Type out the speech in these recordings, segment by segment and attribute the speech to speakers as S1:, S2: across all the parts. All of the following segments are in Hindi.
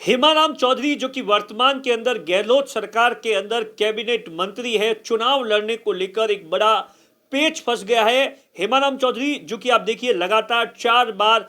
S1: हेमाराम चौधरी जो कि वर्तमान के अंदर गहलोत सरकार के अंदर कैबिनेट मंत्री है, चुनाव लड़ने को लेकर एक बड़ा पेच फंस गया है। हेमाराम चौधरी जो कि आप देखिए लगातार 4 बार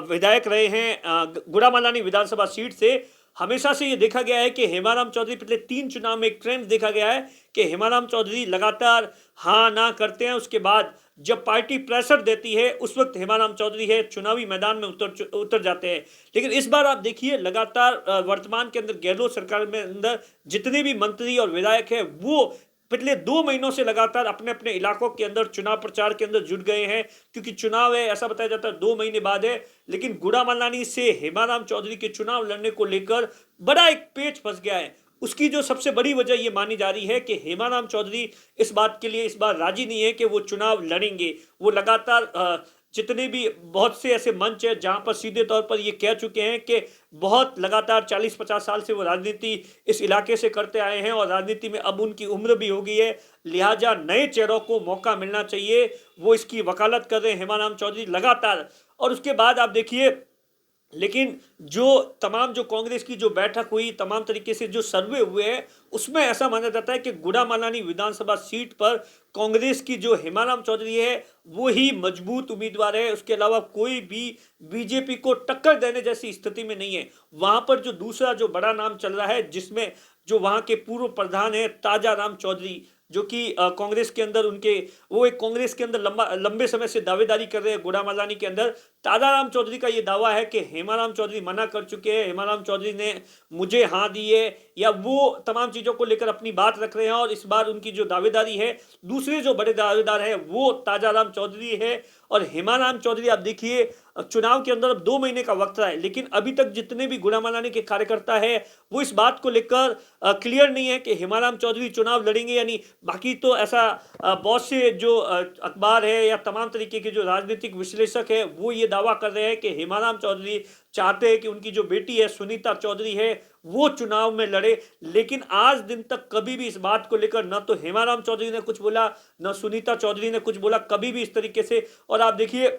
S1: विधायक रहे हैं गुड़ामालानी विधानसभा सीट से। हमेशा से ये देखा गया है कि हेमाराम चौधरी पिछले 3 चुनाव में एक ट्रेंड देखा गया है कि हेमाराम चौधरी लगातार हाँ ना करते हैं, उसके बाद जब पार्टी प्रेशर देती है उस वक्त हेमाराम चौधरी है चुनावी मैदान में उतर जाते हैं। लेकिन इस बार आप देखिए लगातार वर्तमान के अंदर गहलोत सरकार में अंदर जितने भी मंत्री और विधायक हैं वो पिछले 2 महीनों से लगातार अपने अपने इलाकों के अंदर चुनाव प्रचार के अंदर जुट गए हैं, क्योंकि चुनाव है ऐसा बताया जाता है 2 महीने बाद है। लेकिन गुड़ामालानी से हेमाराम चौधरी के चुनाव लड़ने को लेकर बड़ा एक पेच फंस गया है। उसकी जो सबसे बड़ी वजह यह मानी जा रही है कि हेमाराम चौधरी इस बात के लिए इस बार राजी नहीं है कि वो चुनाव लड़ेंगे। वो लगातार जितने भी बहुत से ऐसे मंच है जहां पर सीधे तौर पर ये कह चुके हैं कि बहुत लगातार 40-50 साल से वो राजनीति इस इलाके से करते आए हैं और राजनीति में अब उनकी उम्र भी हो गई है, लिहाजा नए चेहरों को मौका मिलना चाहिए। वो इसकी वकालत कर रहे हैं हेमाराम चौधरी लगातार। और उसके बाद आप देखिए, लेकिन जो कांग्रेस की जो बैठक हुई, तमाम तरीके से जो सर्वे हुए हैं, उसमें ऐसा माना जाता है कि गुड़ामालानी विधानसभा सीट पर कांग्रेस की जो हेमाराम चौधरी है वो ही मजबूत उम्मीदवार है। उसके अलावा कोई भी बीजेपी को टक्कर देने जैसी स्थिति में नहीं है। वहां पर जो दूसरा जो बड़ा नाम चल रहा है, जिसमें जो वहां के पूर्व प्रधान है ताजाराम चौधरी, जो कि कांग्रेस के अंदर वो एक कांग्रेस के अंदर लंबे समय से दावेदारी कर रहे हैं गुड़ामालानी के अंदर। ताजाराम चौधरी का ये दावा है कि हेमाराम चौधरी मना कर चुके हैं, हेमाराम चौधरी ने मुझे हाँ दी है, या वो तमाम चीज़ों को लेकर अपनी बात रख रहे हैं। और इस बार उनकी जो दावेदारी है, दूसरे जो बड़े दावेदार है वो ताजाराम चौधरी है। और हेमाराम चौधरी आप देखिए चुनाव के अंदर अब 2 महीने का वक्त है, लेकिन अभी तक जितने भी गुड़ामालानी के कार्यकर्ता है वो इस बात को लेकर क्लियर नहीं है कि हेमाराम चौधरी चुनाव लड़ेंगे या नहीं। बाकी तो ऐसा बहुत से जो अखबार है या तमाम तरीके के जो राजनीतिक विश्लेषक है वो ये दावा कर रहे हैं कि हेमाराम चौधरी चाहते हैं कि उनकी जो बेटी है सुनीता चौधरी है वो चुनाव में लड़े। लेकिन आज दिन तक कभी भी इस बात को लेकर न तो हेमाराम चौधरी ने कुछ बोला, न सुनीता चौधरी ने कुछ बोला, कभी भी इस तरीके से। और आप देखिए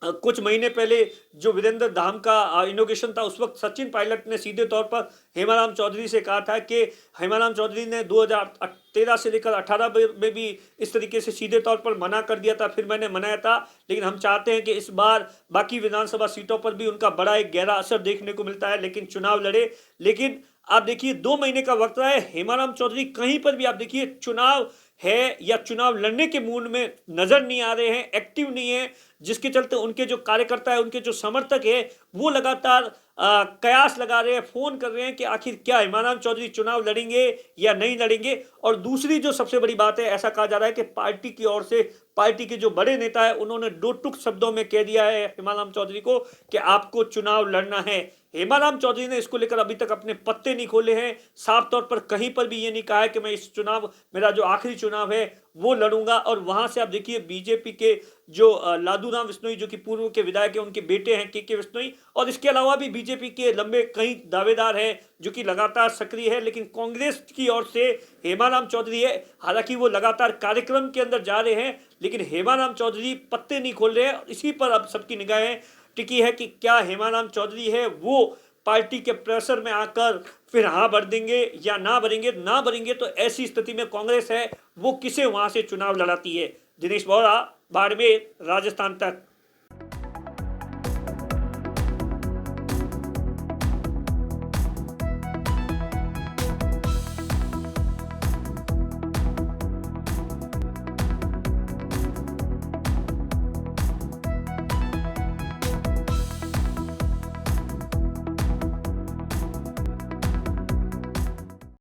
S1: कुछ महीने पहले जो वीरेंद्र धाम का इनोग्रेशन था, उस वक्त सचिन पायलट ने सीधे तौर पर हेमाराम चौधरी से कहा था कि हेमाराम चौधरी ने 2013 से लेकर 18 में भी इस तरीके से सीधे तौर पर मना कर दिया था, फिर मैंने मनाया था। लेकिन हम चाहते हैं कि इस बार बाकी विधानसभा सीटों पर भी उनका बड़ा एक गहरा असर देखने को मिलता है, लेकिन चुनाव लड़े। लेकिन आप देखिए 2 महीने का वक्त रहा है, हेमाराम चौधरी कहीं पर भी आप देखिए चुनाव है या चुनाव लड़ने के मूड में नजर नहीं आ रहे हैं, एक्टिव नहीं है, जिसके चलते उनके जो कार्यकर्ता है, उनके जो समर्थक है वो लगातार कयास लगा रहे हैं, फोन कर रहे हैं कि आखिर क्या हेमाराम चौधरी चुनाव लड़ेंगे या नहीं लड़ेंगे। और दूसरी जो सबसे बड़ी बात है, ऐसा कहा जा रहा है कि पार्टी की ओर से पार्टी के जो बड़े नेता है उन्होंने 2 टूक शब्दों में कह दिया है हेमाराम चौधरी को कि आपको चुनाव लड़ना है। हेमाराम चौधरी ने इसको लेकर अभी तक अपने पत्ते नहीं खोले हैं, साफ तौर पर कहीं पर भी ये नहीं कहा है कि मैं इस चुनाव, मेरा जो आखिरी चुनाव है वो लड़ूंगा। और वहां से आप देखिए बीजेपी के जो लादूराम विश्नोई जो कि पूर्व के विधायक हैं, उनके बेटे हैं के विश्नोई, और इसके अलावा भी बीजेपी के लंबे कई दावेदार हैं जो कि लगातार सक्रिय है। लेकिन कांग्रेस की ओर से हेमाराम चौधरी है, हालांकि वो लगातार कार्यक्रम के अंदर जा रहे हैं, लेकिन हेमाराम चौधरी पत्ते नहीं खोल रहे हैं। इसी पर अब सबकी निगाहें टिकी है कि क्या हेमाराम चौधरी है वो पार्टी के प्रेशर में आकर फिर हाँ भर देंगे या ना भरेंगे तो ऐसी स्थिति में कांग्रेस है वो किसे वहां से चुनाव लड़ाती है। दिनेश बोहरा, बाड़मेर, राजस्थान तक।